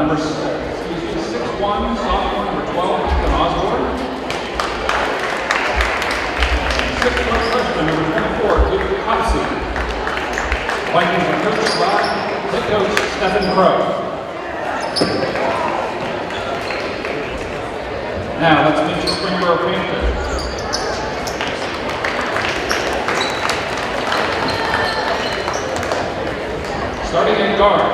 Number 6'1", sophomore, number 12, Ethan Osborne. 6'1" freshman, number 24, Luke Copsey. Vikings are coached by head coach Stephen Crow. Now let's meet the Springboro Panthers. Starting at guard,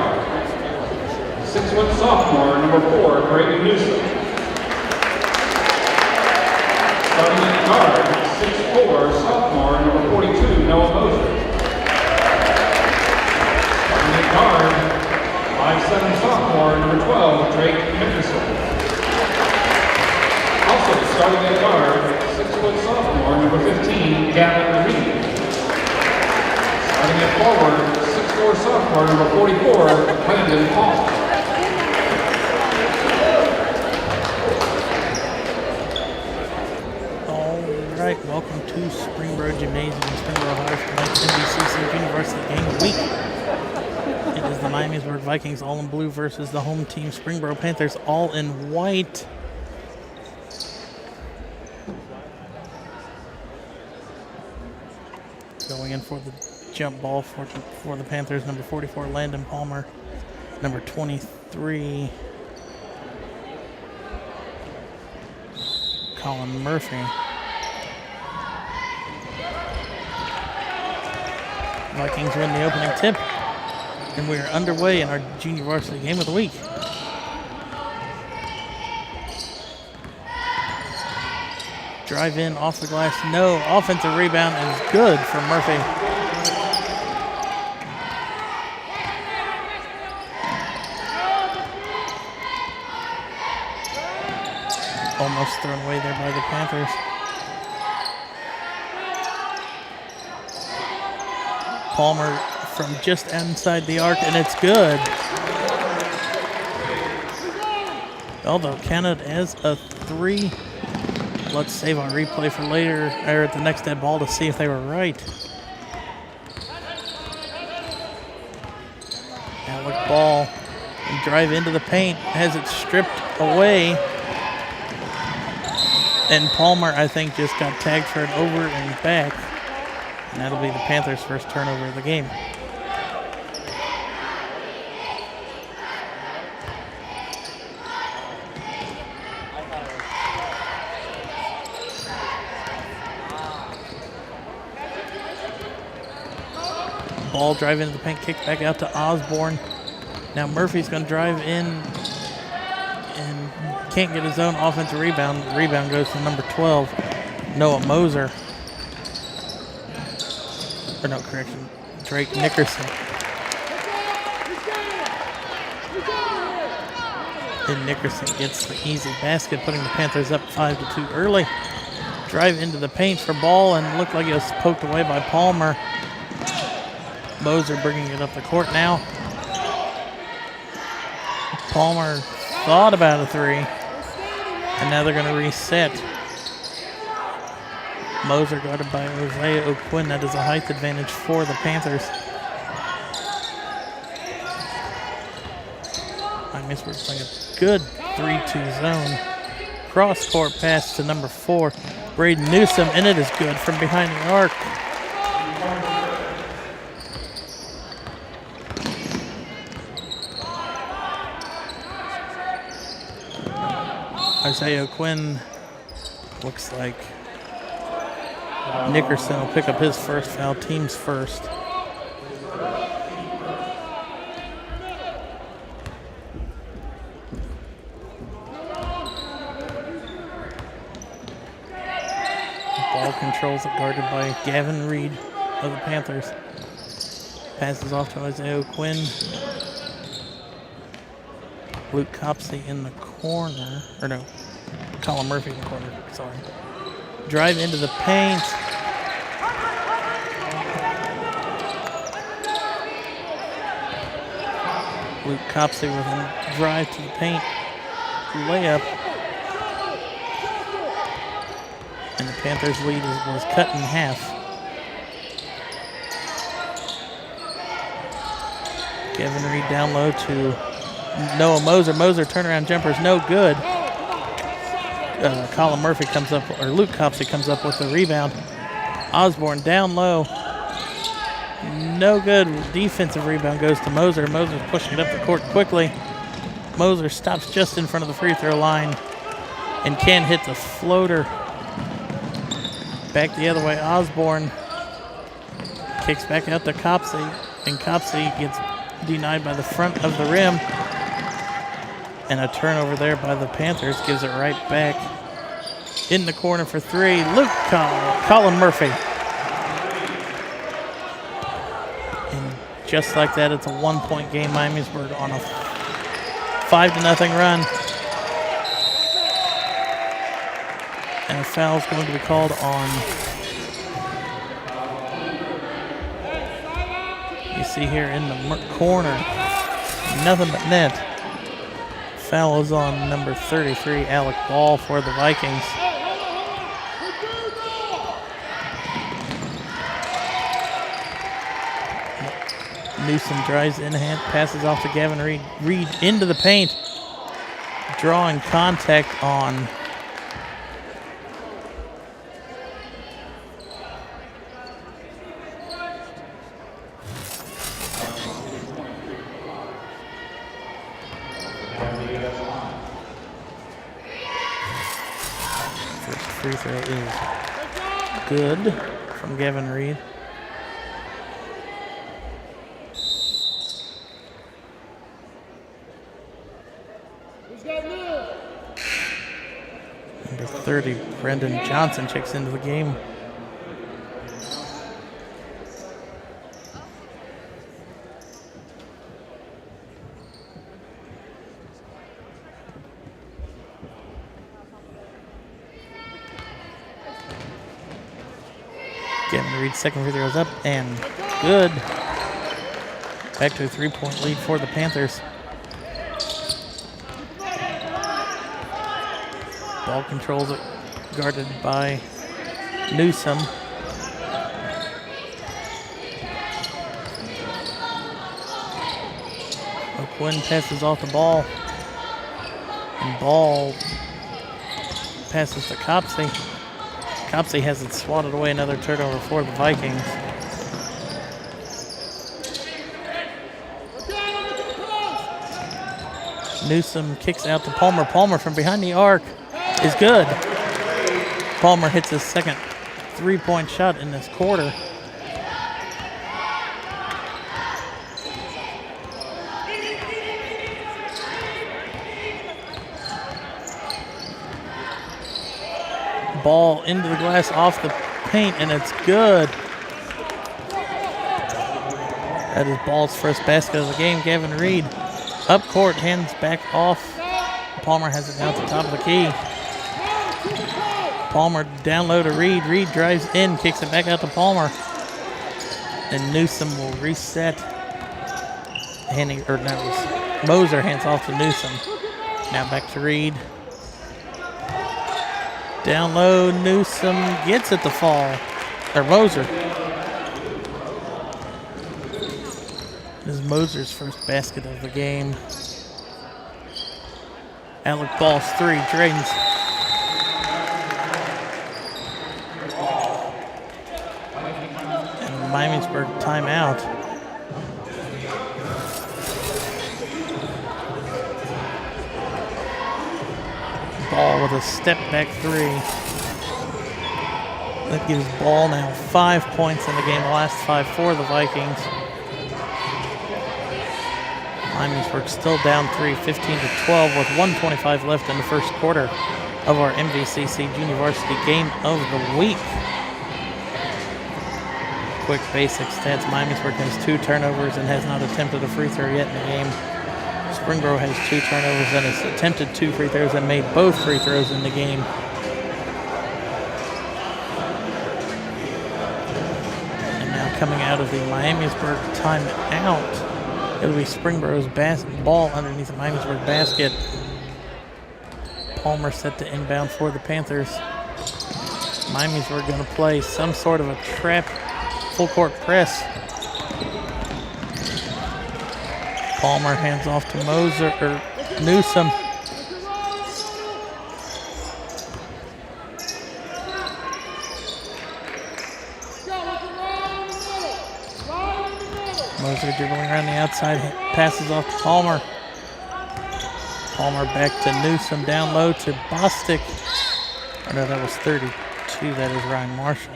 6'1" sophomore, number 4, Brady Newsom. Starting at guard, 6'4", sophomore, number 42, Noah Moser. Starting at guard, 5'7", sophomore, number 12, Drake Nickerson. Also starting at guard, 6' sophomore, number 15, Gavin Reed. Starting at forward, 6'4", sophomore, number 44, Brandon Paul. Welcome to Springboro Gymnasium in Springboro High for tonight's MVCC Junior Varsity game of the week. It is the Miamisburg Vikings all in blue versus the home team Springboro Panthers all in white. Going in for the jump ball for the Panthers, number 44, Landon Palmer, number 23, Colin Murphy. Vikings win the opening tip, and we are underway in our Junior Varsity game of the week. Drive in off the glass, no. Offensive rebound is good for Murphy. Almost thrown away there by the Panthers. Palmer from just inside the arc, and it's good. Although counted as a 3. Let's save our replay for later, or at the next dead ball, to see if they were right. Alec ball, and drive into the paint, has it stripped away. And Palmer, I think, just got tagged for an over and back. And that'll be the Panthers' first turnover of the game. Ball drive into the paint, kick back out to Osborne. Now Murphy's going to drive in and can't get his own offensive rebound. The rebound goes to number 12, Noah Moser. Or no, correction, Drake Nickerson. And Nickerson gets the easy basket, putting the Panthers up 5-2 early. Drive into the paint for ball, and looked like it was poked away by Palmer. Moser bringing it up the court now. Palmer thought about a 3, and now they're going to reset. Moser guarded by Isaiah O'Quinn. That is a height advantage for the Panthers. Miamisburg playing a good 3-2 zone. Cross-court pass to number 4, Braden Newsom, and it is good from behind the arc. Isaiah O'Quinn, looks like Nickerson will pick up his first foul, team's first. Ball controls it, guarded by Gavin Reed of the Panthers. Passes off to Isaiah O'Quinn. Luke Copsey in the corner, or no, Colin Murphy in the corner, sorry. Drive into the paint. Luke Copsey with a drive to the paint. Layup. And the Panthers' lead was cut in half. Kevin Reed down low to Noah Moser. Moser turnaround jumper is no good. Colin Murphy comes up, or Luke Copsey comes up with the rebound. Osborne down low. No good. Defensive rebound goes to Moser. Moser's pushing it up the court quickly. Moser stops just in front of the free throw line and can't hit the floater. Back the other way. Osborne kicks back out to Copsey, and Copsey gets denied by the front of the rim. And a turnover there by the Panthers gives it right back. In the corner for three, Colin Murphy. And just like that, it's a 1-point game. Miamisburg on a 5-0 run. And a foul is going to be called on. You see here in the corner, nothing but net. Foul is on number 33, Alec Ball for the Vikings. Newsom drives in hand, passes off to Gavin Reed. Reed into the paint, drawing contact on free throw is good from Gavin Reed. Number 30, Brendan Johnson checks into the game. Gavin Reed's second free throw is up and good. Back to a 3-point lead for the Panthers. Ball controls it, guarded by Newsom. O'Quinn passes off the ball. And Ball passes to Copsey. Copsey has it swatted away, another turnover for the Vikings. Newsom kicks out to Palmer. Palmer from behind the arc is good. Palmer hits his second 3-point shot in this quarter. Ball into the glass off the paint, and it's good. That is Ball's first basket of the game. Gavin Reed up court, hands back off. Palmer has it down to the top of the key. Palmer down low to Reed. Reed drives in, kicks it back out to Palmer. And Newsom will reset. Moser hands off to Newsom. Now back to Reed. Down low, Newsom gets it to fall. Or Moser. This is Moser's first basket of the game. Alec Ball's three, drains. And Miamisburg timeout. Ball with a step back three. That gives Ball now 5 points in the game, the last 5 for the Vikings. Miamisburg still down 3, 15-12 with 1:25 left in the first quarter of our MVCC Junior Varsity Game of the Week. Quick basic stats. Miamisburg has 2 turnovers and has not attempted a free throw yet in the game. Springboro has 2 turnovers and has attempted 2 free throws and made both free throws in the game. And now coming out of the Miamisburg timeout It'll be Springboro's ball underneath the Miamisburg basket. Palmer set to inbound for the Panthers. Miamisburg going to play some sort of a trap full court press. Palmer hands off to Newsome. Moser dribbling around the outside, passes off to Palmer. Palmer back to Newsome, down low to Bostic. Oh no, that was 32, that is Ryan Marshall.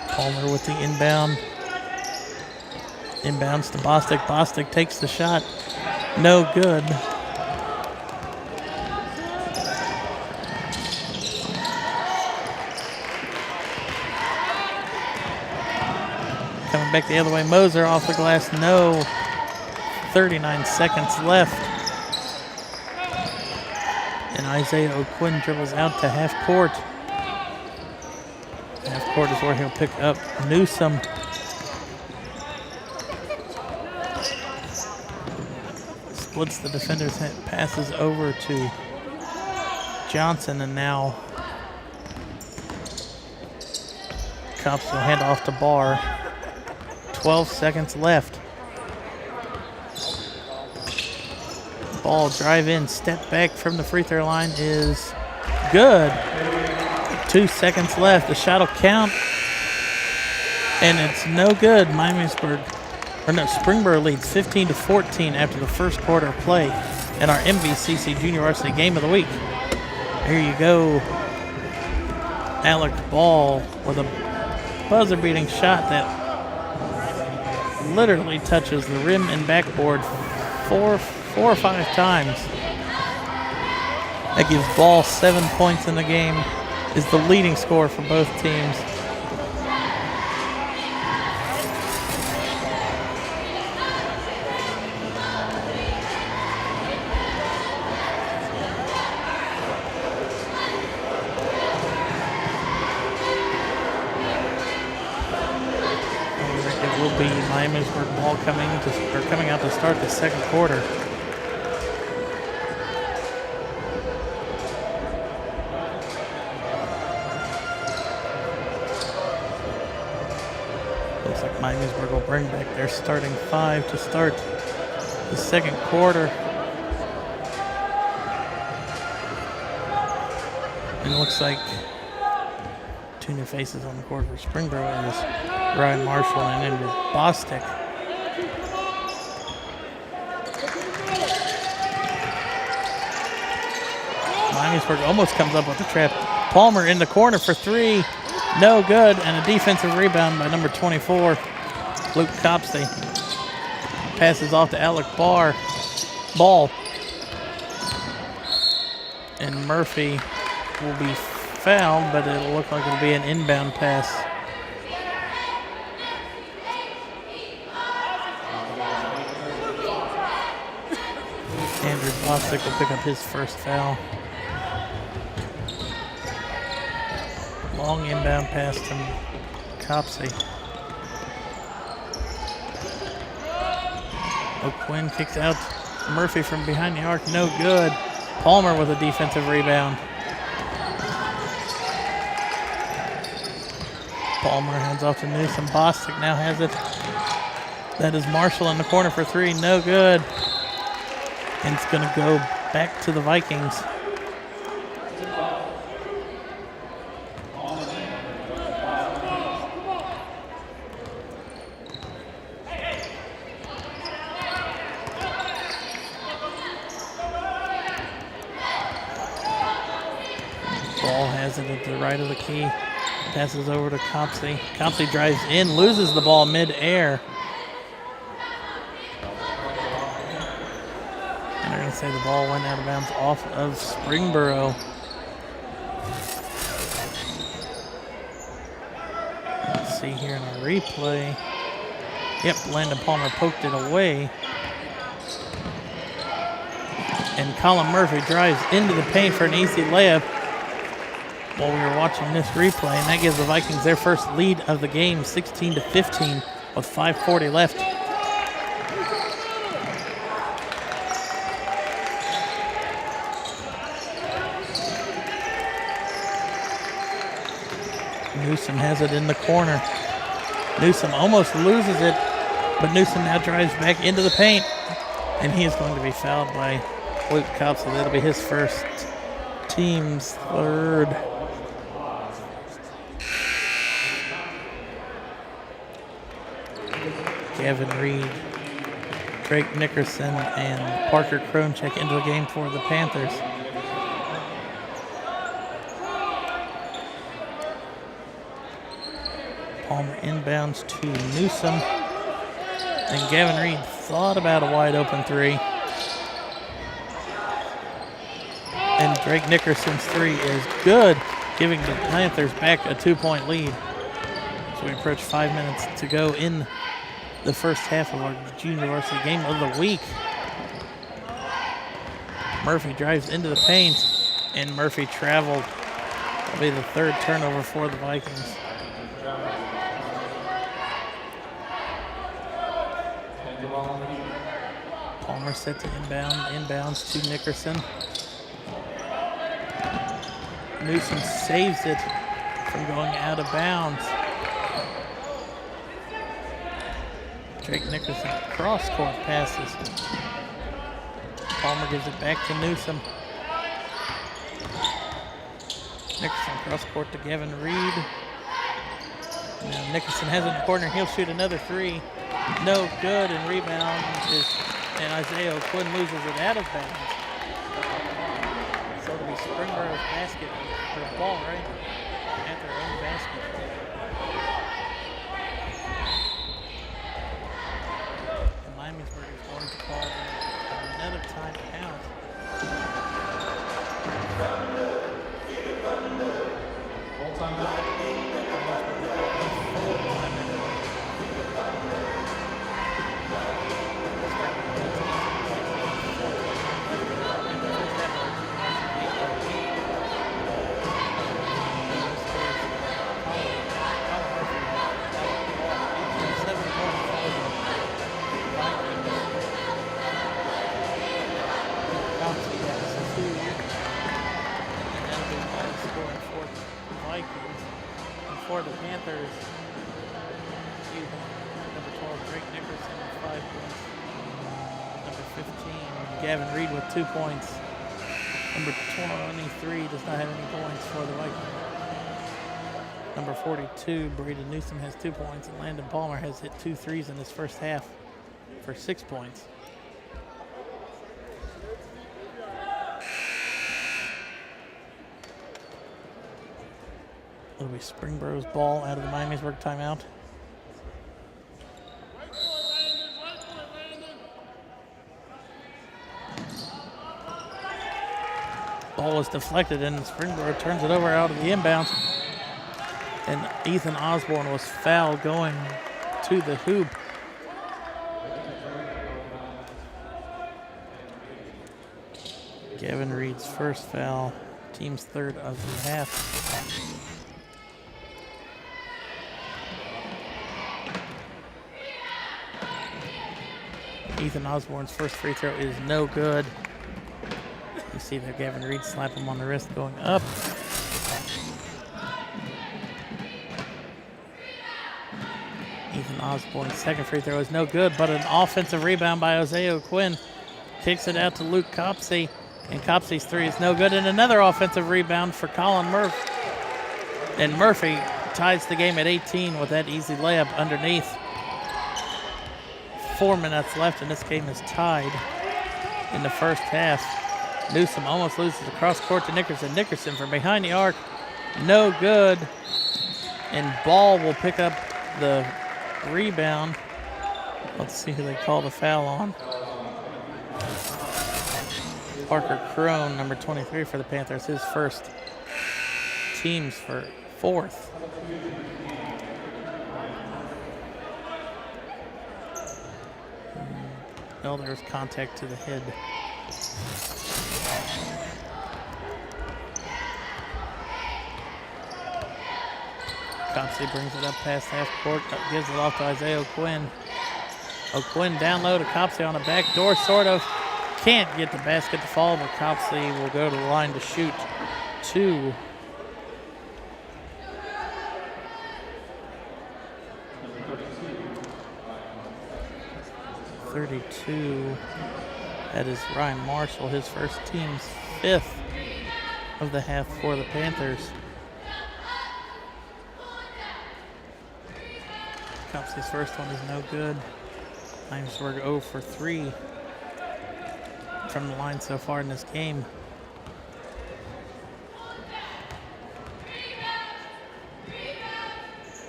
Palmer with the inbound. Inbounds to Bostic. Bostic takes the shot. No good. Coming back the other way. Moser off the glass. No. 39 seconds left. And Isaiah O'Quinn dribbles out to half court. Half court is where he'll pick up Newsome. Splits the defenders, passes over to Johnson, and now Cops will hand off to Barr. 12 seconds left. Ball drive in, step back from the free throw line is good. 2 seconds left. The shot will count, and it's no good. Springboro leads 15-14 after the first quarter of play in our MVCC Junior Varsity Game of the Week. Here you go. Alec Ball with a buzzer-beating shot that literally touches the rim and backboard four or five times. That gives Ball 7 points in the game. Is the leading scorer for both teams. It will be Miamisburg ball coming out to start the second quarter. Looks like Miamisburg will bring back their starting five to start the second quarter. And it looks like two new faces on the court for Springboro is Ryan Marshall and Andrew Bostic. Miamisburg almost comes up with the trap. Palmer in the corner for three. No good, and a defensive rebound by number 24, Luke Copsey. Passes off to Alec Ball. And Murphy will be fouled, but it'll look like it'll be an inbound pass. Andrew Bostic will pick up his first foul. Long inbound pass to Copsey. O'Quinn kicks out Murphy from behind the arc. No good. Palmer with a defensive rebound. Palmer hands off to Newsome. Bostic now has it. That is Marshall in the corner for three. No good. And it's going to go back to the Vikings. Ball has it at the right of the key. Passes over to Copsey. Copsey drives in, loses the ball mid-air. And they're going to say the ball went out of bounds off of Springboro. Let's see here in our replay. Yep, Landon Palmer poked it away. And Colin Murphy drives into the paint for an easy layup. while we were watching this replay, and that gives the Vikings their first lead of the game, 16-15, with 5:40 left. Newsom has it in the corner. Newsom almost loses it, but Newsom now drives back into the paint, and he is going to be fouled by Luke Copsey. That'll be his first, team's third. Gavin Reed, Drake Nickerson, and Parker Crone check into the game for the Panthers. Palmer inbounds to Newsom. And Gavin Reed thought about a wide open three. And Drake Nickerson's three is good, giving the Panthers back a 2-point lead. So we approach 5 minutes to go in the first half of our Junior Varsity game of the week. Murphy drives into the paint, and Murphy traveled. That'll be the third turnover for the Vikings. Palmer set to inbounds to Nickerson. Newsom saves it from going out of bounds. Drake Nickerson cross-court passes. Palmer gives it back to Newsom. Nickerson cross-court to Gavin Reed. Now Nickerson has it in the corner. He'll shoot another three. No good, and rebound is, and Isaiah Quinn loses it out of bounds. So it'll be Springboro's basket, or ball, right? At their own basket. And Miamisburg is going to call another timeout. Full timeout. For the Panthers, number 12, Drake Nickerson with 5 points. Number 15, Gavin Reed with 2 points. Number 23 does not have any points for the Vikings. Number 42, Braden Newsom has 2 points, and Landon Palmer has hit 2 threes in his first half for 6 points. It'll be Springboro's ball out of the Miamisburg timeout. Ball is deflected, and Springboro turns it over out of the inbounds. And Ethan Osborne was fouled going to the hoop. Gavin Reed's first foul, team's third of the half. Ethan Osborne's first free throw is no good. You see there Gavin Reed slap him on the wrist going up. Ethan Osborne's second free throw is no good, but an offensive rebound by Isaiah Quinn. Kicks it out to Luke Copsey, and Copsey's three is no good, and another offensive rebound for Colin Murphy. And Murphy ties the game at 18 with that easy layup underneath. 4 minutes left, and this game is tied in the first half. Newsom almost loses the cross court to Nickerson. Nickerson from behind the arc, no good. And Ball will pick up the rebound. Let's see who they call the foul on. Parker Crone, number 23 for the Panthers, his first, team's for fourth. No, there's contact to the head. Copsey brings it up past half court, gives it off to Isaiah O'Quinn. O'Quinn down low to Copsey on the back door, sort of. Can't get the basket to fall, but Copsey will go to the line to shoot 2. .32. That is Ryan Marshall, his first team's 5th of the half for the Panthers. Copsey's first one is no good. Miamisburg 0 for 3 from the line so far in this game.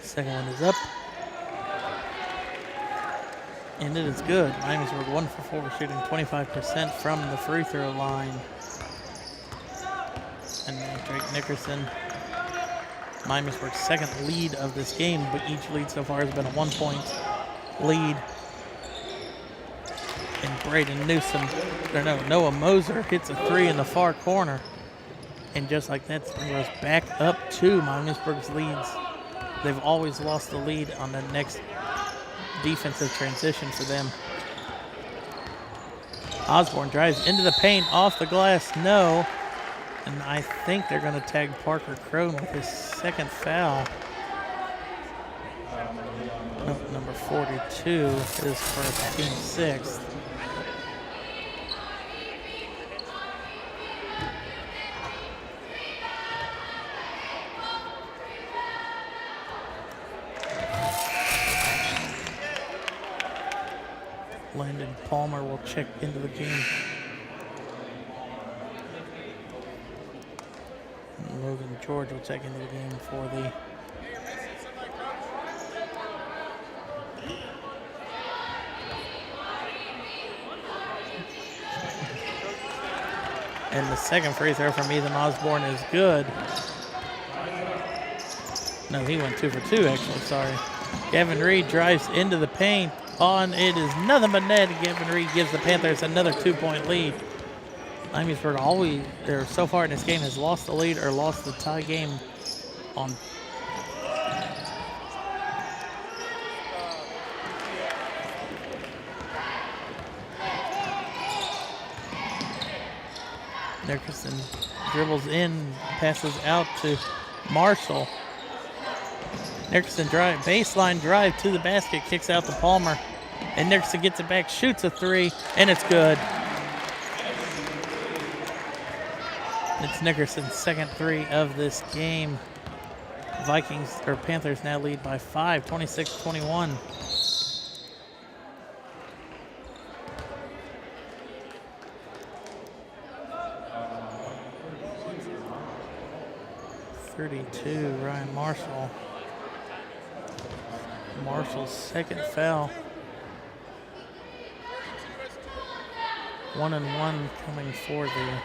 Second one is up. And it is good. Miamisburg 1 for 4, shooting 25% from the free throw line. And Drake Nickerson, Miamisburg's second lead of this game, but each lead so far has been a 1-point lead. And Braden Newsom, Noah Moser hits a 3 in the far corner. And just like that, Springborough's back up to Miamisburg's leads. They've always lost the lead on the next defensive transition for them. Osborne drives into the paint, off the glass, no. And I think they're going to tag Parker Crone with his second foul. Number 42 is for team 6th. Landon Palmer will check into the game. Logan George will check into the game for the and the second free throw from Ethan Osborne is good. No, he went 2 for 2 actually, sorry. Gavin Reed drives into the paint. It is nothing but net. Gavin Reed gives the Panthers another 2-point lead. Miamisburg so far in this game has lost the lead or lost the tie game on Nickerson dribbles in, passes out to Marshall. Nickerson baseline drive to the basket, kicks out to Palmer. And Nickerson gets it back, shoots a 3, and it's good. It's Nickerson's second 3 of this game. Panthers now lead by 5, 26-21. .32, Ryan Marshall. Marshall's second foul. 1-and-1 coming for the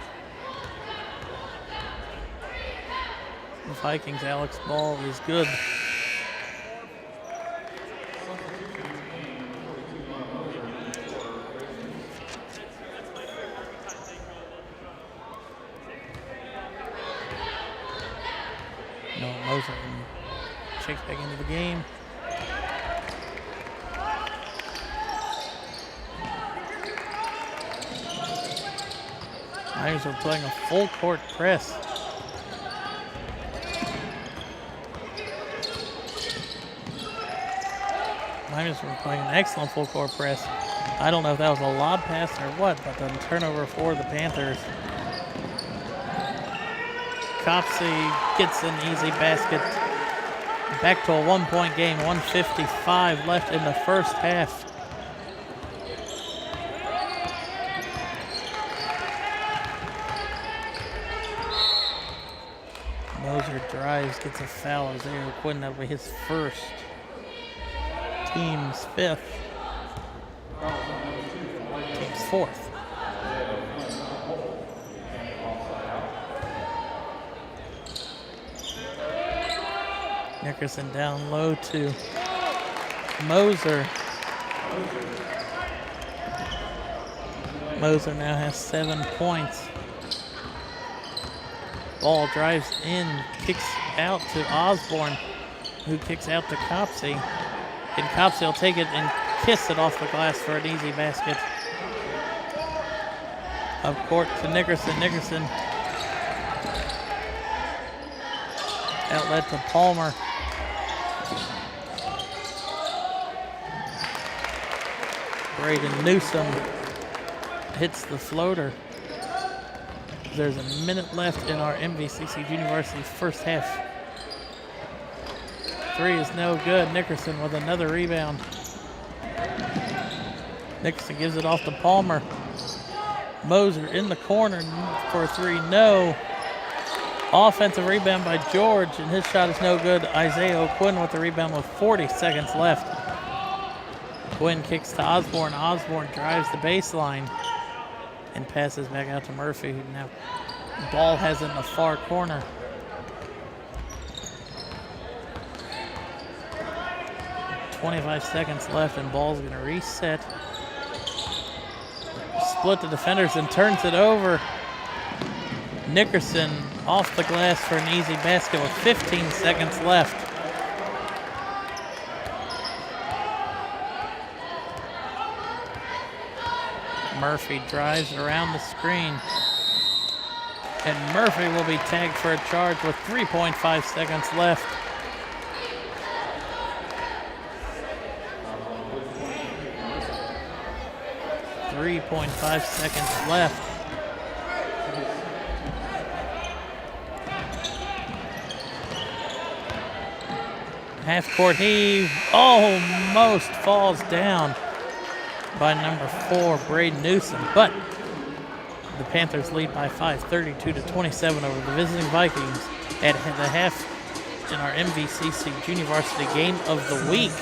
Vikings. Alex Ball is good. Noah Moser checks back into the game. We're playing a full court press. We're playing an excellent full court press. I don't know if that was a lob pass or what, but the turnover for the Panthers. Copsey gets an easy basket. Back to a 1-point game, 1:55 left in the first half. Moser drives, gets a foul. Isaiah Quinn over his first. Team's 5th. Team's 4th. Nickerson down low to Moser. Moser now has 7 points. Ball drives in, kicks out to Osborne. who kicks out to Copsey. And Copsey will take it and kiss it off the glass for an easy basket. Up court to Nickerson. Nickerson. Outlet to Palmer. Braden Newsom hits the floater. There's a minute left in our MVCC Junior Varsity first half. Three is no good. Nickerson with another rebound. Nickerson gives it off to Palmer. Moser in the corner for a three, no. Offensive rebound by George, and his shot is no good. Isaiah O'Quinn with the rebound with 40 seconds left. Quinn kicks to Osborne. Osborne drives the baseline and passes back out to Murphy, who now ball has it in the far corner. .25 seconds left, and ball's going to reset. Split the defenders and turns it over. Nickerson off the glass for an easy basket with 15 seconds left. Murphy drives around the screen. And Murphy will be tagged for a charge with 3.5 seconds left. .5 seconds left. Half-court heave, almost falls down by number 4, Braden Newsom, but the Panthers lead by 5, 32-27 over the visiting Vikings at the half in our MVCC Junior Varsity Game of the Week.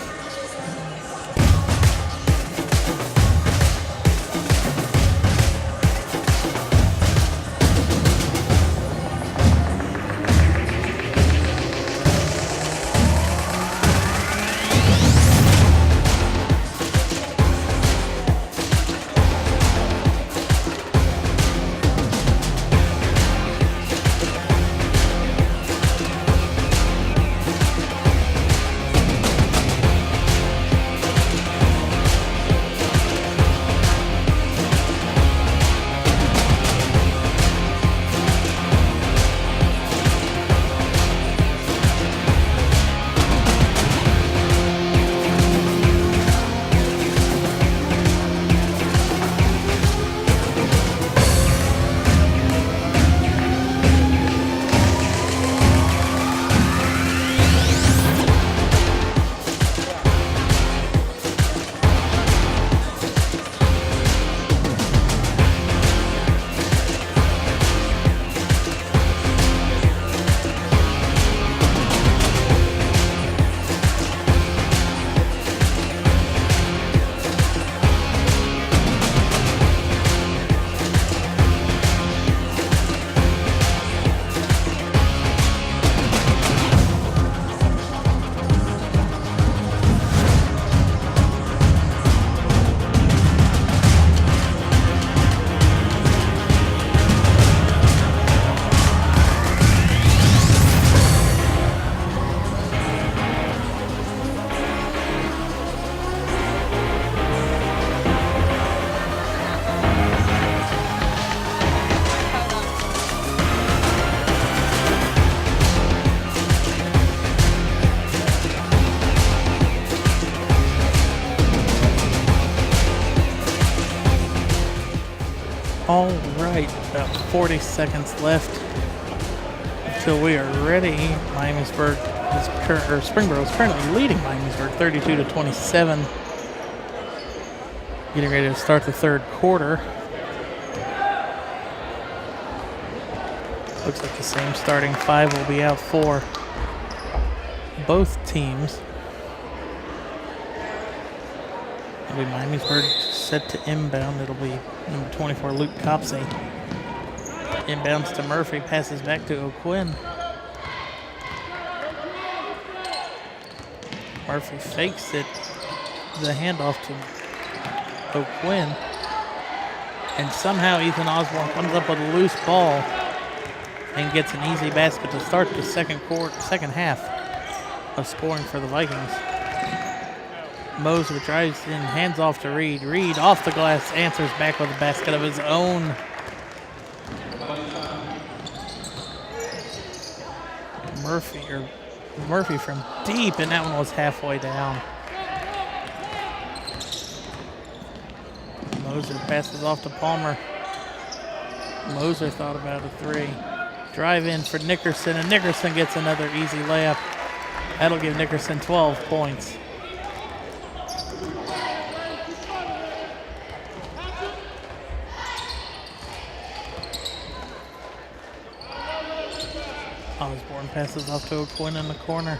All right, about 40 seconds left until we are ready. Springboro is currently leading Miamisburg 32-27. Getting ready to start the third quarter. Looks like the same starting five will be out for both teams. It'll be Miamisburg set to inbound. It'll be number 24, Luke Copsey. Inbounds to Murphy, passes back to O'Quinn. Murphy fakes it, the handoff to O'Quinn. And somehow Ethan Osborne comes up with a loose ball and gets an easy basket to start the second half. of scoring for the Vikings. Moser drives in, hands off to Reed. Reed off the glass, answers back with a basket of his own. Murphy from deep, and that one was halfway down. Moser passes off to Palmer. Moser thought about a three. Drive in for Nickerson, and Nickerson gets another easy layup. That'll give Nickerson 12 points. Osborne passes off to O'Quinn in the corner.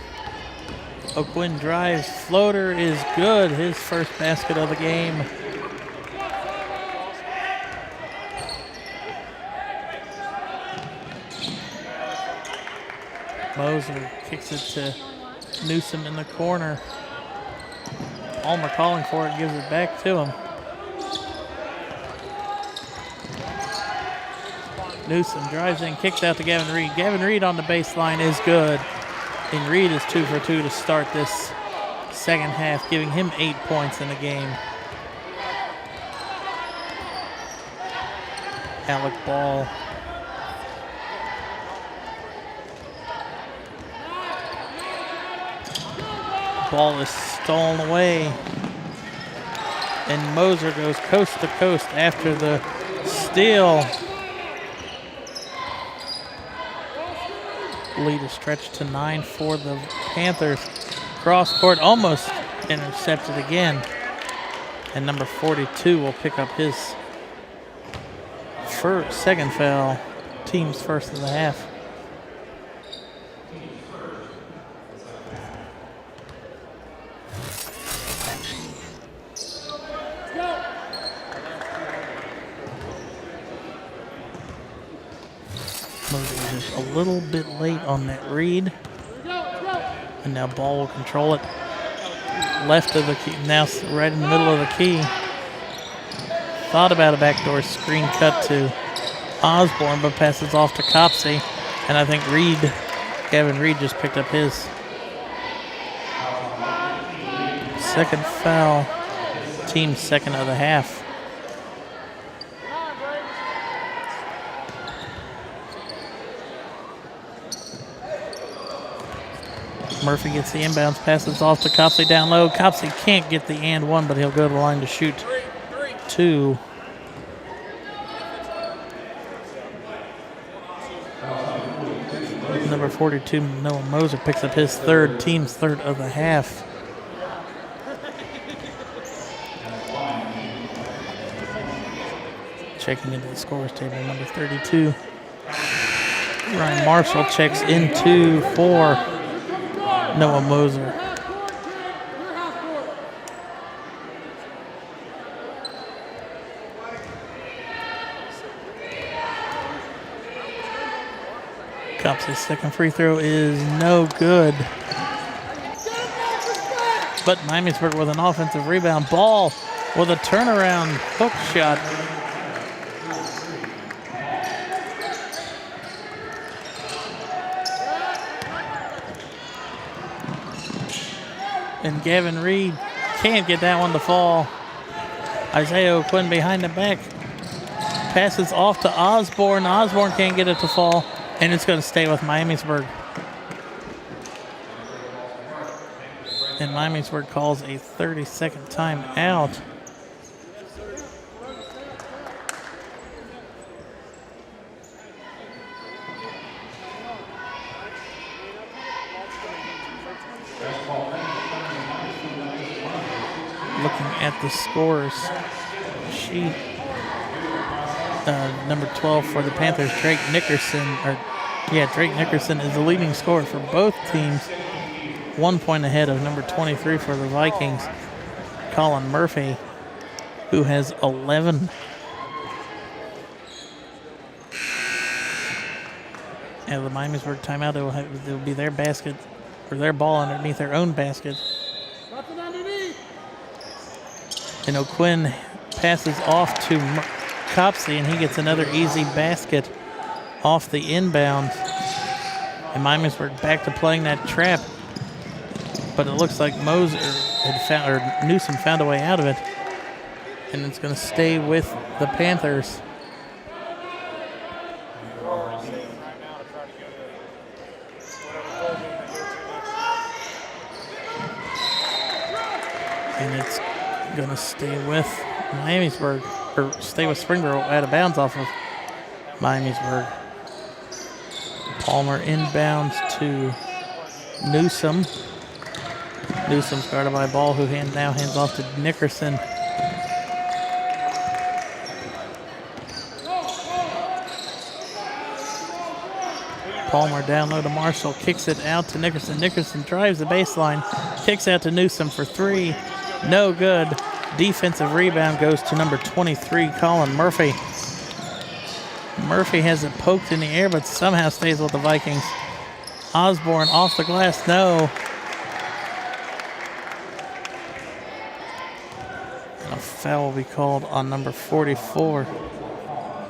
O'Quinn drives, floater is good, his first basket of the game. Moser kicks it to Newsom in the corner. Palmer calling for it, gives it back to him. Newsom drives in, kicks out to Gavin Reed. Gavin Reed on the baseline is good. And Reed is 2 for 2 to start this second half, giving him 8 points in the game. Alec Ball. Ball is stolen away. And Moser goes coast to coast after the steal. Lead is stretched to 9 for the Panthers. Cross court almost intercepted again. And number 42 will pick up his second foul, team's first of the half. Just a little bit late on that read. And now Ball will control it. Left of the key, now right in the middle of the key. Thought about a backdoor screen cut to Osborne, but passes off to Copsey. And I think Gavin Reed just picked up his second foul, team's second of the half. Murphy gets the inbounds, passes off to Copsey down low. Copsey can't get the and one, but he'll go to the line to shoot two. Number 42, Noah Moser, picks up his third, team's third of the half. Checking into the scores table, number 32. Ryan Marshall checks into for Noah Moser. Copsey's second free throw is no good. But Miamisburg with an offensive rebound. Ball with a turnaround hook shot. And Gavin Reed can't get that one to fall. Isaiah O'Quinn behind the back. Passes off to Osborne. Osborne can't get it to fall. And it's going to stay with Miamisburg. And Miamisburg calls a 30-second timeout. Looking at the scores sheet, number 12 for the Panthers, Drake Nickerson is the leading scorer for both teams. 1 point ahead of number 23 for the Vikings, Colin Murphy, who has 11. At the Miamisburg timeout, it will be their basket, or their ball underneath their own basket. And O'Quinn passes off to Copsey, and he gets another easy basket off the inbound. And Miamisburg back to playing that trap. but it looks like Moser had found, or Newsom found a way out of it, and it's going to stay with the Panthers. And it's going to stay with Miamisburg, or stay with Springboro out of bounds off of Miamisburg. Palmer inbounds to Newsom. Newsom's guarded by Ball, who now hands off to Nickerson. Palmer down low to Marshall, kicks it out to Nickerson. Nickerson drives the baseline, kicks out to Newsom for three. No good. Defensive rebound goes to number 23, Colin Murphy. Murphy has it poked in the air, but somehow stays with the Vikings. Osborne off the glass, no. And a foul will be called on number 44,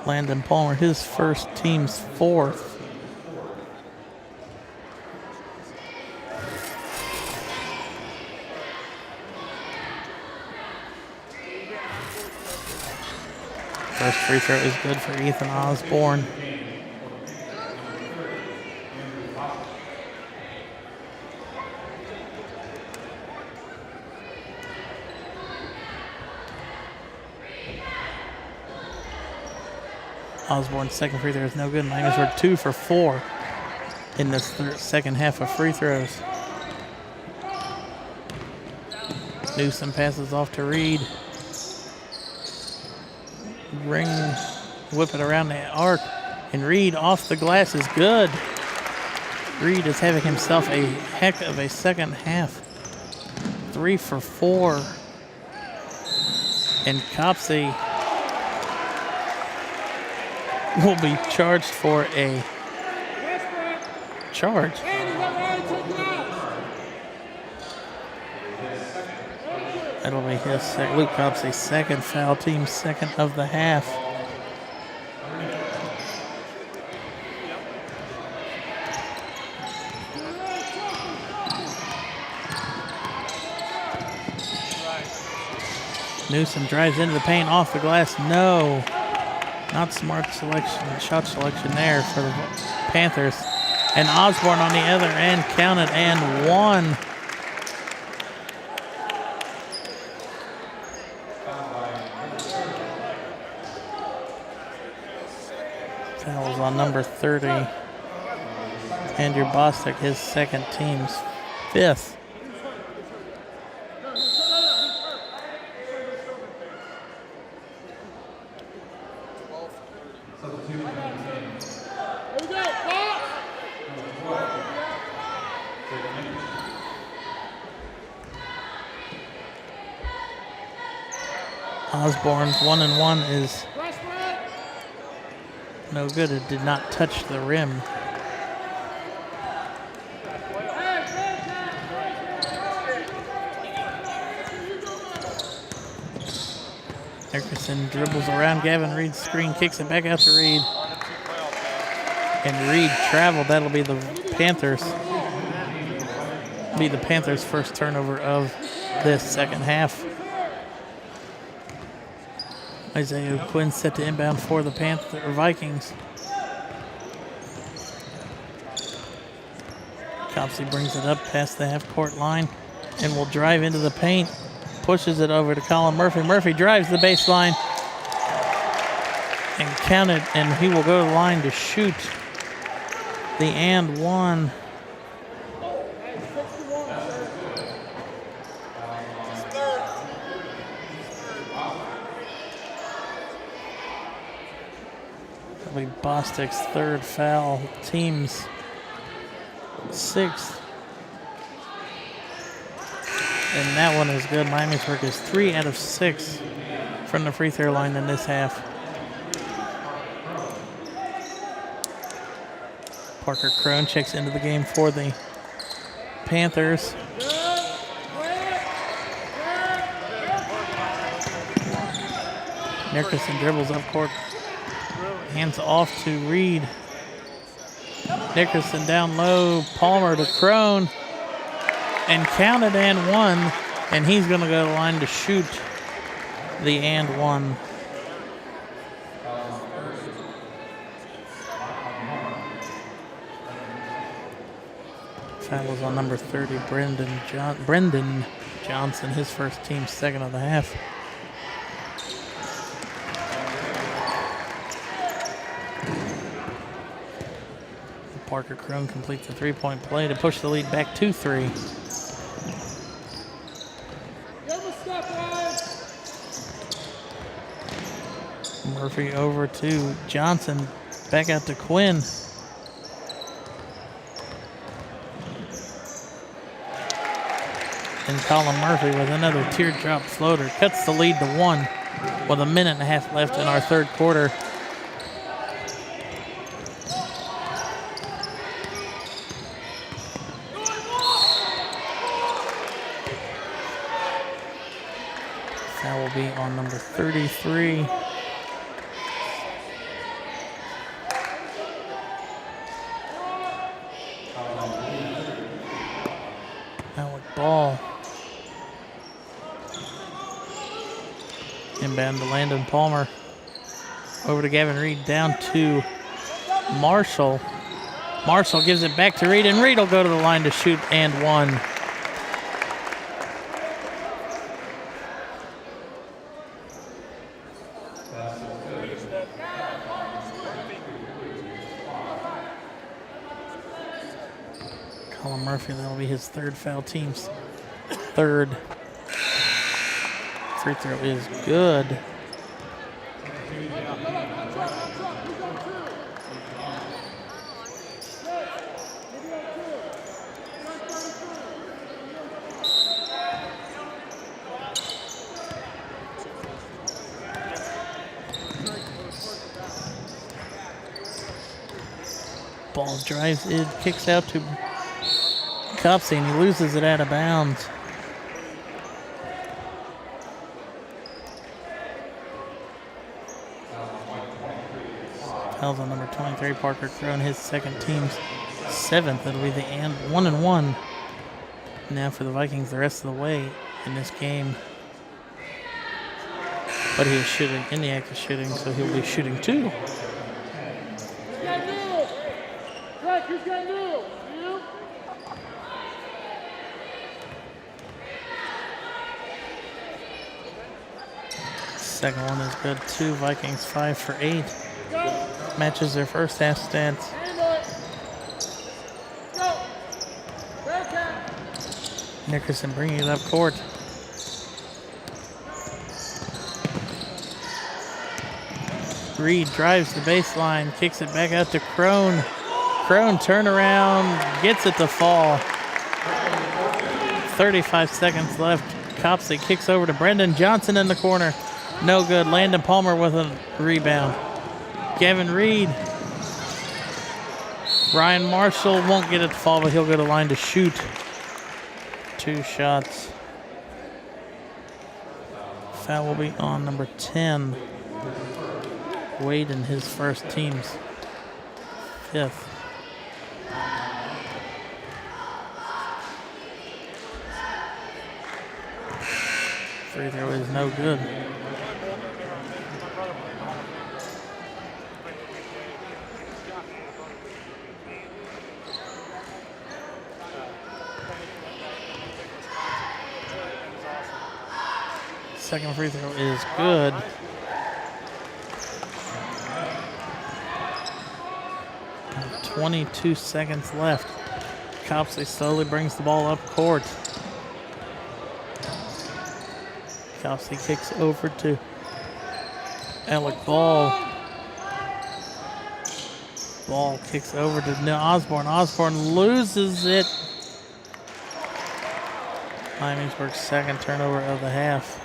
Landon Palmer, his first, team's fourth. First free throw is good for Ethan Osborne. Osborne's second free throw is no good. Miamisburg 2 for 4 in this second half of free throws. Newsom passes off to Reed. Whip it around the arc, and Reed off the glass is good. Reed is having himself a heck of a second half. 3 for 4. And Copsey will be charged for a charge. That'll be his Luke Copsey's second foul, team's second of the half. Newsom drives into the paint, off the glass, no. Not smart selection, shot selection there for the Panthers. And Osborne on the other end, counted and one. Fouls on number 30. Andrew Bostic, his second, team's fifth. Osborne's 1-1 is no good. It did not touch the rim. Nickerson dribbles around Gavin Reed's screen, kicks it back out to Reed. And Reed traveled. That'll be the Panthers. Be the Panthers' first turnover of this second half. Isaiah Quinn set to inbound for the Vikings. Copsey brings it up past the half-court line and will drive into the paint. Pushes it over to Colin Murphy. Murphy drives the baseline and counted, and he will go to the line to shoot the and one. That'll be Bostic's third foul, team's sixth. And that one is good. Miamisburg is 3 out of 6 from the free throw line in this half. Parker Crone checks into the game for the Panthers. Nickerson dribbles up court. Hands off to Reed. Nickerson down low. Palmer to Crone. and counted and one, and he's going to go to the line to shoot the and one. Foul was on number 30, Brendan Johnson, his first team, second of the half. Parker Crone completes the three-point play to push the lead back to 3. Murphy over to Johnson, back out to Quinn. And Colin Murphy with another teardrop floater cuts the lead to 1 with a minute and a half left in our third quarter. That will be on number 33. Alec Ball. Inbound to Landon Palmer. Over to Gavin Reed, down to Marshall. Marshall gives it back to Reed, and Reed will go to the line to shoot and one. Colin Murphy, that'll be his third foul, team's third. Free throw is good. Ball drives it, kicks out to Copsey, and he loses it out of bounds. Fouls on number 23, Parker Crone, his second, team's 7th. It'll be the 1-1 now for the Vikings the rest of the way in this game. But he was shooting in the act of shooting, so he'll be shooting 2. Second one is good too. Vikings 5 for 8. Matches their first half stats. Nickerson bringing it up court. Reed drives the baseline, kicks it back out to Crone. Crone turnaround, gets it to fall. 35 seconds left. Copsey kicks over to Brendan Johnson in the corner. No good. Landon Palmer with a rebound. Gavin Reed. Ryan Marshall won't get it to fall, but he'll go to line to shoot. 2 shots. Foul will be on number 10. Wade in his first, team's 5th. Free throw is no good. Second free throw is good. And 22 seconds left. Copsey slowly brings the ball up court. Copsey kicks over to Alec Ball. Ball kicks over to Osborne. Osborne loses it. Miamisburg's second turnover of the half.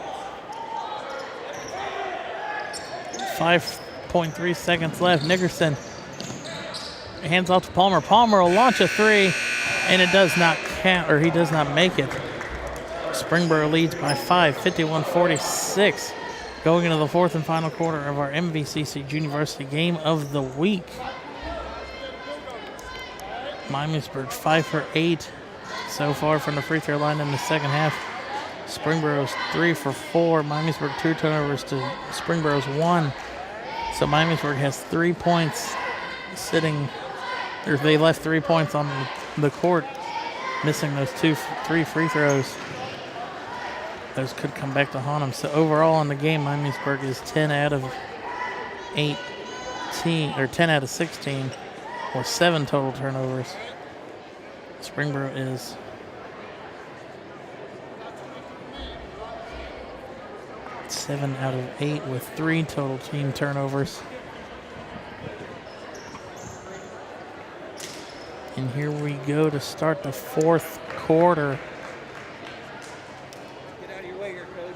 5.3 seconds left. Nickerson hands off to Palmer. Palmer will launch a 3, and it does not count, or he does not make it. Springboro leads by 5, 51-46. Going into the fourth and final quarter of our MVCC Junior Varsity game of the week. Miamisburg 5 for 8 so far from the free throw line in the second half. Springboro's 3 for 4. Miamisburg 2 turnovers to Springboro's 1. So Miamisburg has 3 points sitting, or they left 3 points on the court, missing those 3 free throws. Those could come back to haunt them. So overall in the game, Miamisburg is 10 out of 18, or 10 out of 16, or 7 total turnovers. Springboro is 7 out of 8 with 3 total team turnovers. And here we go to start the fourth quarter. Get out of your way here, Coach.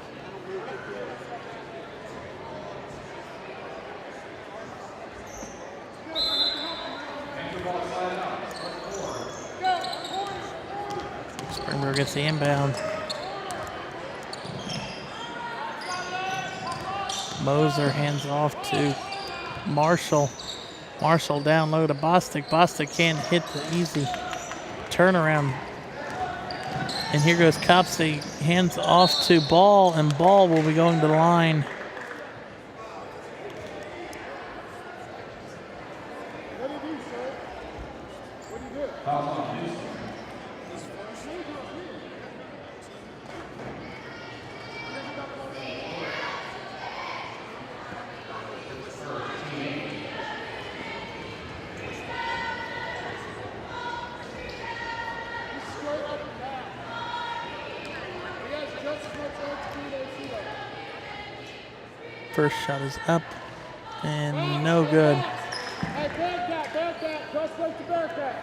Springboro gets the inbound. Moser hands off to Marshall. Marshall down low to Bostic. Bostic can't hit the easy turnaround. And here goes Copsey. Hands off to Ball, and Ball will be going to the line. First shot is up and no good. Hey, Bearcat, cross break to Bearcat.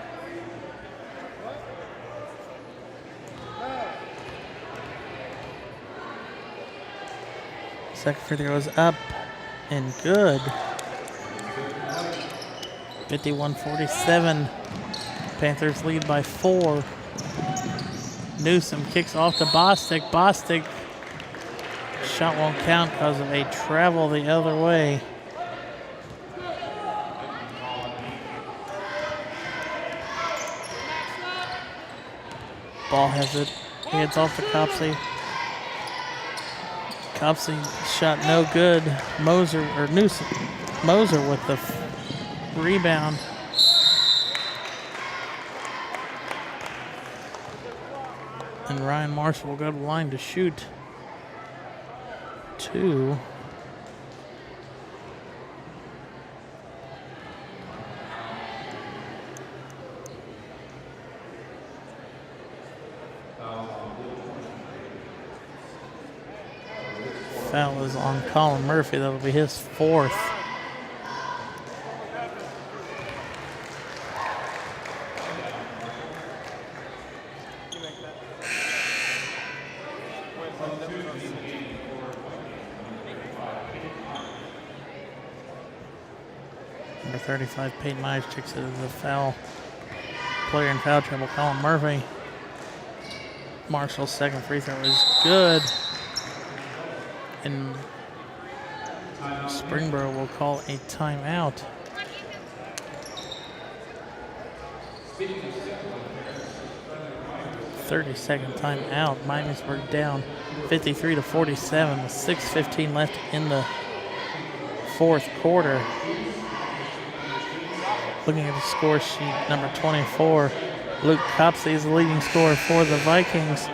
Second free throw is up and good. 51-47. Panthers lead by 4. Newsom kicks off to Bostic. Bostic shot won't count because of a travel the other way. Ball has it. Hands off to Copsey. Copsey shot no good. Moser with the rebound. And Ryan Marshall will go to the line to shoot 2. Foul is on Colin Murphy. That'll be his 4th. Number 35, Peyton Myers checks it as a foul. Player in foul trouble, Colin Murphy. Marshall's second free throw is good. And Springboro will call a timeout. "30-second timeout. Miamisburg down 53-47 with 6:15 left in the fourth quarter. Looking at the score sheet, number 24, Luke Copsey is the leading scorer for the Vikings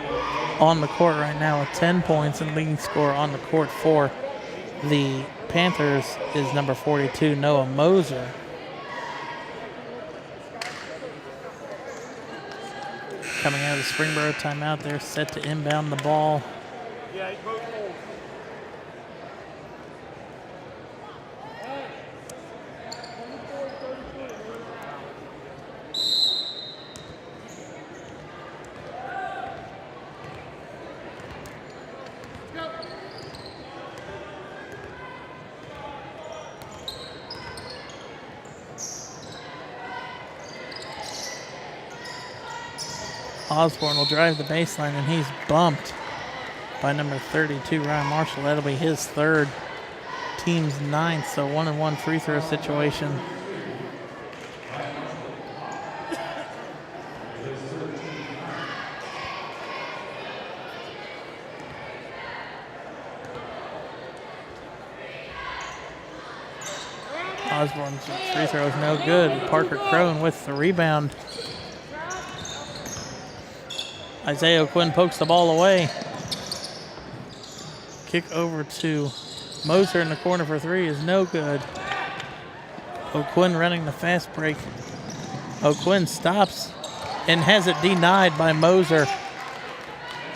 on the court right now with 10 points, and leading scorer on the court for the Panthers is number 42, Noah Moser. Coming out of the Springboro timeout, they're set to inbound the ball. Yeah, both goals. Osborne will drive the baseline, and he's bumped by number 32, Ryan Marshall. That'll be his 3rd, team's 9th, so 1-and-1 free throw situation. Osborne's free throw is no good. Parker Crone with the rebound. Isaiah O'Quinn pokes the ball away. Kick over to Moser in the corner for three is no good. O'Quinn running the fast break. O'Quinn stops and has it denied by Moser.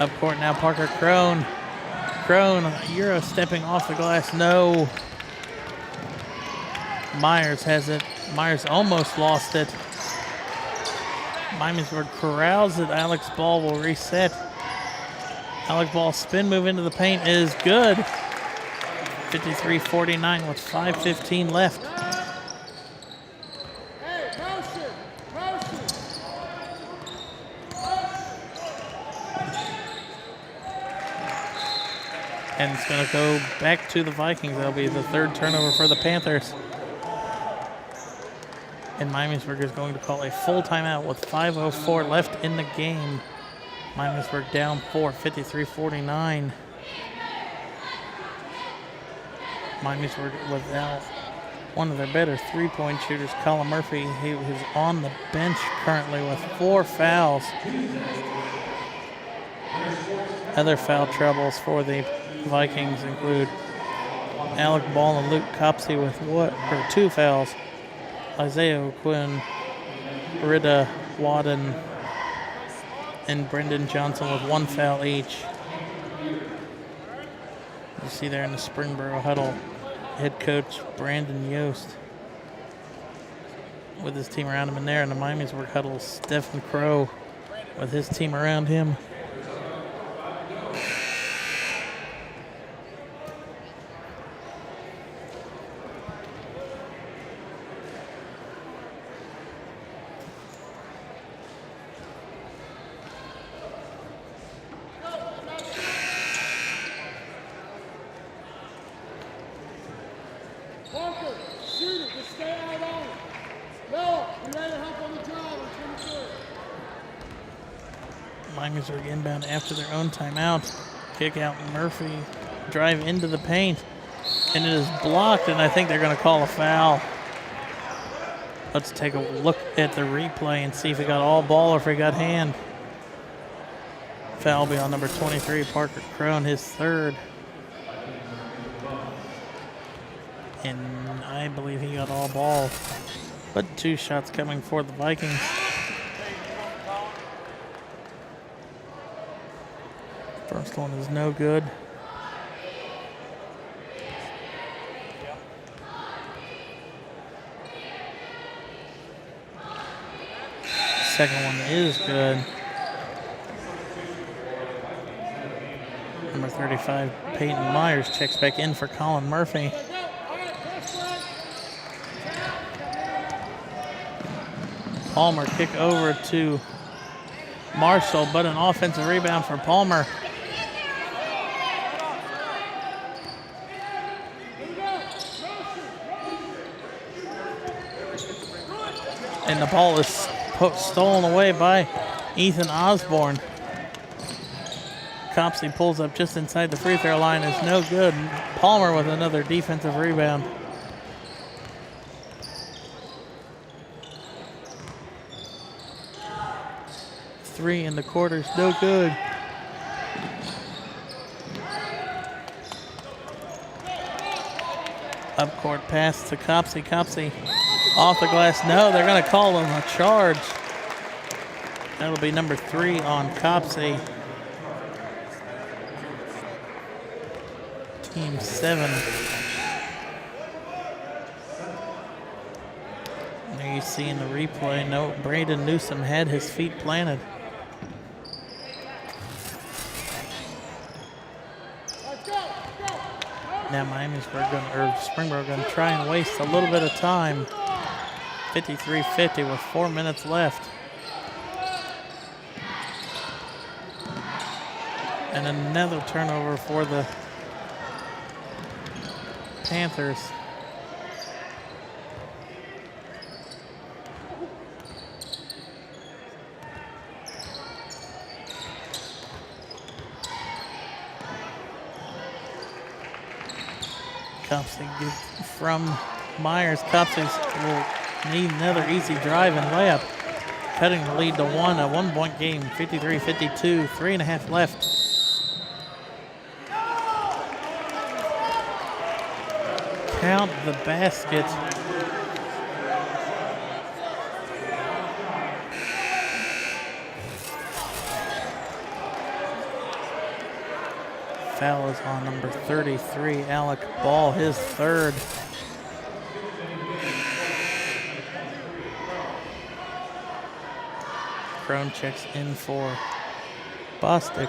Up court now, Parker Crone. Crone, Euro stepping off the glass, no. Myers has it. Myers almost lost it. Miamisburg corrals it. Alex Ball will reset. Alex Ball spin move into the paint is good. 53-49 with 5:15 left. And it's going to go back to the Vikings. That'll be the third turnover for the Panthers. And Miamisburg is going to call a full timeout with 5:04 left in the game. Miamisburg down 4, 53-49. Miamisburg without one of their better three-point shooters, Colin Murphy. He was on the bench currently with 4 fouls. Other foul troubles for the Vikings include Alec Ball and Luke Copsey with 2 fouls. Isaiah O'Quinn, Rida Wadden, and Brendan Johnson with 1 foul each. You see there in the Springboro huddle, head coach Brandon Yost with his team around him. And there in the Miamisburg huddle, Stephen Crow with his team around him. Miamisburg inbound after their own timeout. Kick out Murphy, drive into the paint, and it is blocked, and I think they're going to call a foul. Let's take a look at the replay and see if he got all ball or if he got hand. Foul will be on number 23, Parker Crone, his third. And I believe he got all ball. But 2 shots coming for the Vikings. First one is no good. Second one is good. Number 35, Peyton Myers checks back in for Colin Murphy. Palmer kick over to Marshall, but an offensive rebound for Palmer. And the ball is stolen away by Ethan Osborne. Copsey pulls up just inside the free throw line. Is no good. Palmer with another defensive rebound. Three in the quarters, no good. Up court pass to Copsey. Copsey off the glass. No, they're going to call him a charge. That'll be number 3 on Copsey. Team 7. There you see in the replay, no, Braden Newsom had his feet planted. Now Springboro going to try and waste a little bit of time. 53-50 with 4 minutes left. And another turnover for the Panthers. Copsey from Myers Copsies will need another easy drive and layup, cutting the lead to one, a 1 point game, 53-52, 3.5 left. Count the basket. Foul is on number 33, Alec Ball, his third. Crone checks in for Bostic.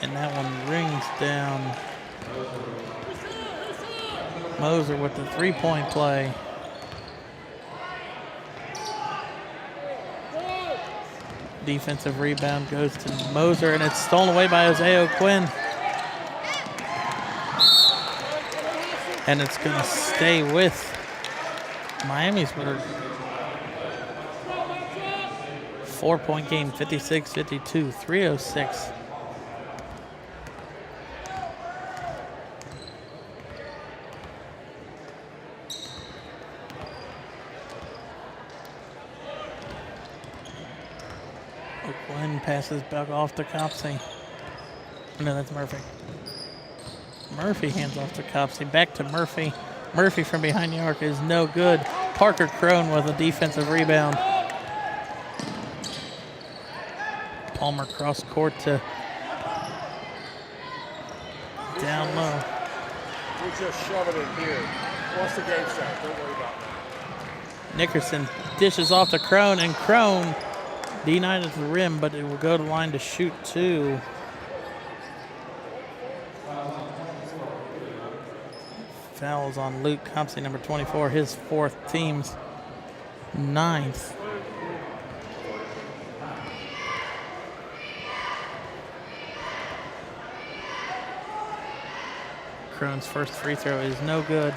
And that one rings down. Moser with the 3-point play. Defensive rebound goes to Moser, and it's stolen away by Jose O'Quinn. And it's going to stay with Miamisburg. 4-point game, 56-52, 3:06. O'Quinn passes back off to Copsey. No, that's Murphy. Murphy hands off to Copsey. Back to Murphy. Murphy from behind the arc is no good. Parker Crone with a defensive rebound. Palmer cross court to down low. We just shove it in here. Once the game starts, don't worry about that. Nickerson dishes off to Crone, and Crone denied at the rim, but it will go to the line to shoot two. Fouls on Luke Copsey, number 24, his fourth, team's ninth. Crone's first free throw is no good.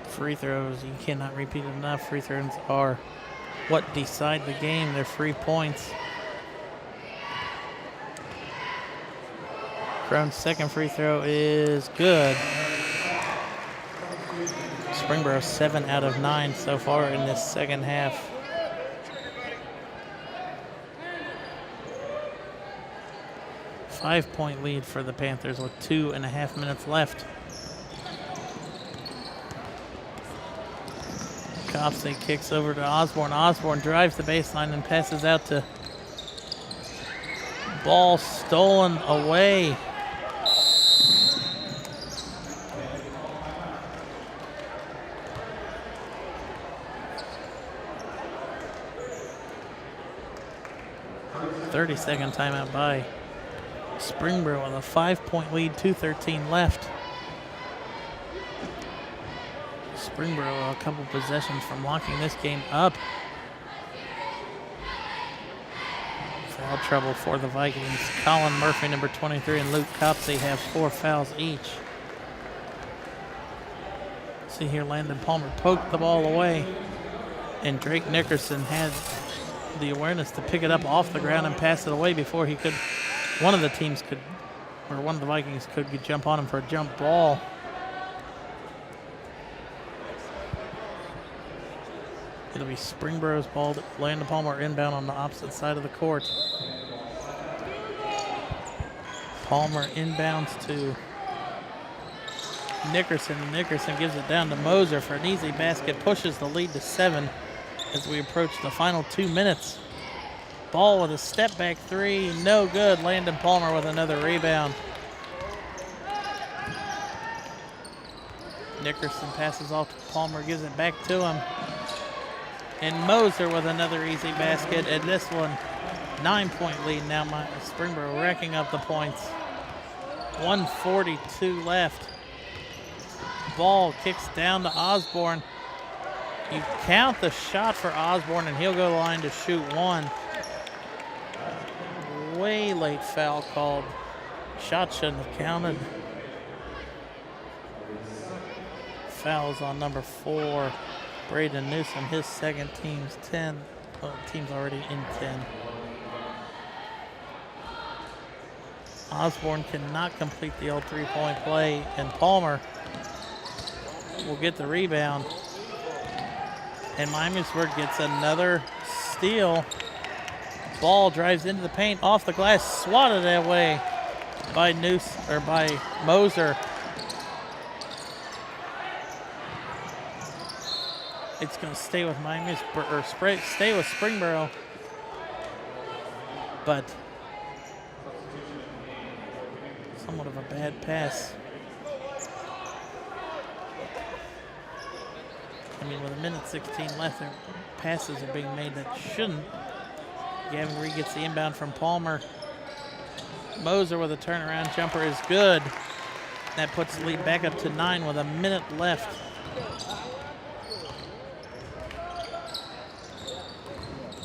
Free throws, you cannot repeat enough. Free throws are what decide the game. They're 3 points. Crone's second free throw is good. Springboro 7 out of 9 so far in this second half. Five-point lead for the Panthers with 2.5 minutes left. Copsey kicks over to Osborne. Osborne drives the baseline and passes out to Ball, stolen away. Thirty-second timeout by Springboro with a 5-point lead, 2:13 left. Springboro a couple possessions from locking this game up. Foul trouble for the Vikings. Colin Murphy, number 23, and Luke Copsey have 4 fouls each. See here, Landon Palmer poked the ball away, and Drake Nickerson had the awareness to pick it up off the ground and pass it away before he could. One of the Vikings could jump on him for a jump ball. It'll be Springboro's ball. Landon Palmer inbound on the opposite side of the court. Palmer inbounds to Nickerson. Nickerson gives it down to Moser for an easy basket, pushes the lead to 7 as we approach the final 2 minutes. Ball with a step back three, no good. Landon Palmer with another rebound. Nickerson passes off to Palmer, gives it back to him. And Moser with another easy basket. And this one, 9-point lead now. Springboro racking up the points. 1:42 left. Ball kicks down to Osborne. You count the shot for Osborne, and he'll go to the line to shoot one. Way late foul called. Shot shouldn't have counted. Fouls on number 4, Braden Newsom, his second, team's 10th. Oh, the team's already in 10. Osborne cannot complete the old three-point play, and Palmer will get the rebound. And Miamisburg gets another steal. Ball drives into the paint, off the glass, swatted away by Moser. It's going to stay with Miamisburg, or stay with Springboro, but somewhat of a bad pass. I mean, with 1:16 left, their passes are being made that shouldn't. Gavin Reed gets the inbound from Palmer. Moser with a turnaround jumper is good. That puts the lead back up to 9 with 1 minute left.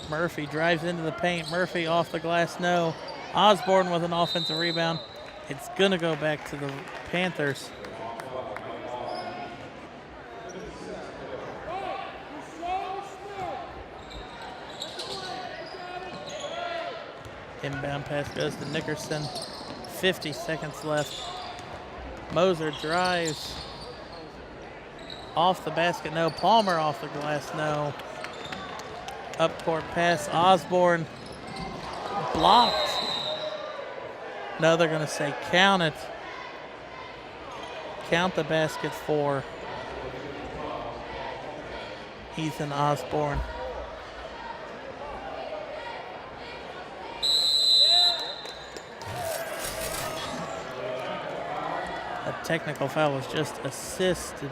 Murphy drives into the paint. Murphy off the glass, no. Osborne with an offensive rebound. It's going to go back to the Panthers. Inbound pass goes to Nickerson. 50 seconds left. Moser drives. Off the basket, no. Palmer off the glass, no. Up court pass, Osborne. Blocked. No, they're going to say count it. Count the basket for Ethan Osborne. A technical foul was just assisted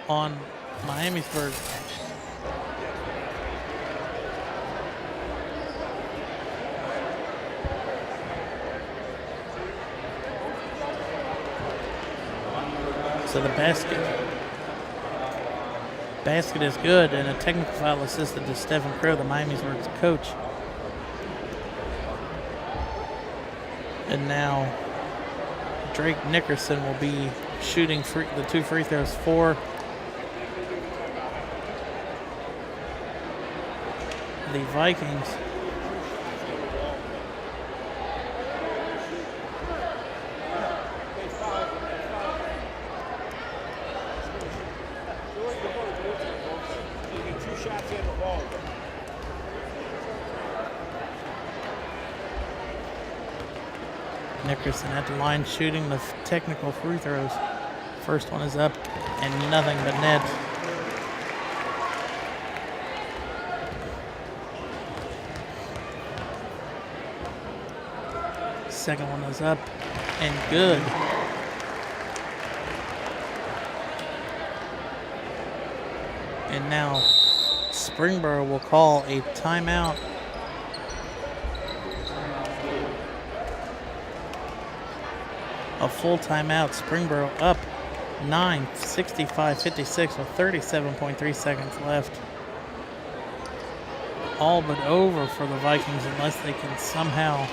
on Miamisburg. So the basket is good, and a technical foul assisted to Stephen Crow, the Miamisburg's coach. And now Drake Nickerson will be shooting the 2 free throws for the Vikings. Nickerson at the line shooting the technical free throws. First one is up and nothing but net. Second one is up and good. And now Springboro will call a timeout. A full timeout. Springboro up 9, 65-56 with 37.3 seconds left. All but over for the Vikings unless they can somehow,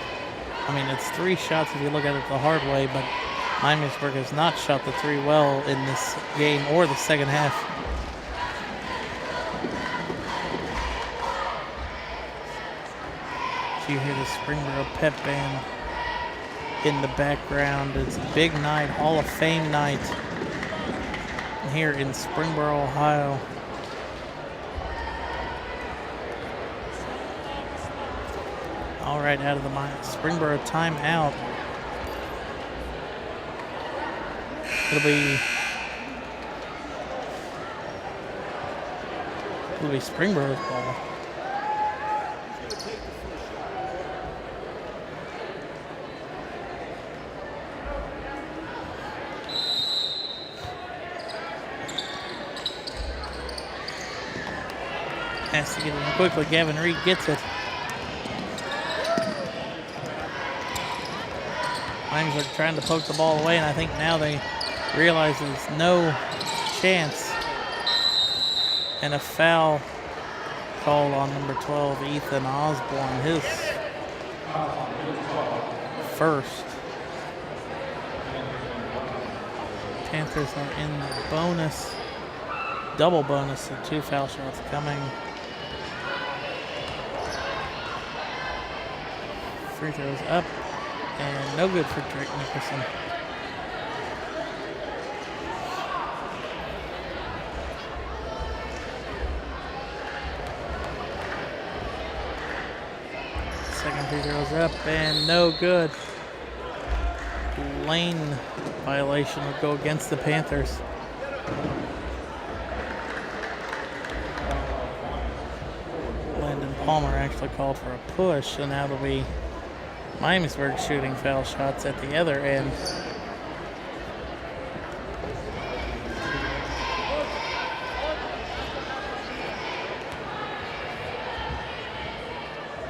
I mean, it's 3 shots if you look at it the hard way, but Miamisburg has not shot the 3 well in this game or the second half. You hear the Springboro pep band in the background. It's a big night, Hall of Fame night here in Springboro, Ohio. All right, out of the Springboro timeout. It'll be Springboro's ball. Has to get it in quickly. Gavin Reed gets it. Lions are trying to poke the ball away, and I think now they realize there's no chance. And a foul called on number 12, Ethan Osborne, his first. Panthers are in the bonus, double bonus, so 2 foul shots coming. free throws up and no good for Drake Nicholson. Second free throws up and no good. Lane violation will go against the Panthers. Landon Palmer actually called for a push, so now it'll be Miamisburg shooting foul shots at the other end.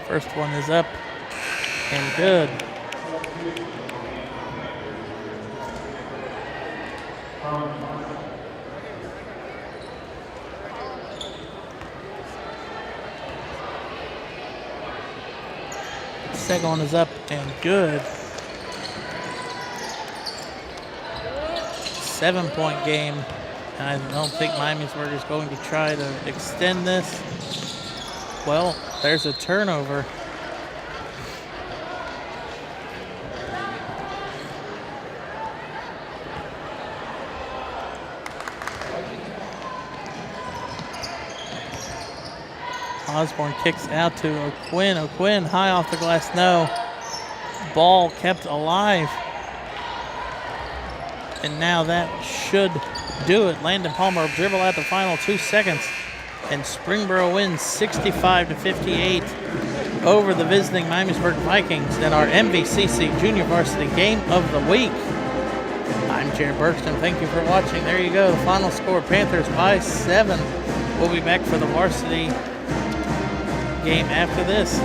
First one is up and good. Second one is up and good. 7-point game. And I don't think Miamisburg is going to try to extend this. Well, there's a turnover. Osborne kicks out to O'Quinn. O'Quinn high off the glass, no. Ball kept alive. And now that should do it. Landon Palmer will dribble out the final 2 seconds. And Springboro wins 65-58 over the visiting Miamisburg Vikings in our MVCC Junior Varsity Game of the Week. I'm Jared Bergston. Thank you for watching. There you go. The final score, Panthers by 7. We'll be back for the varsity game after this.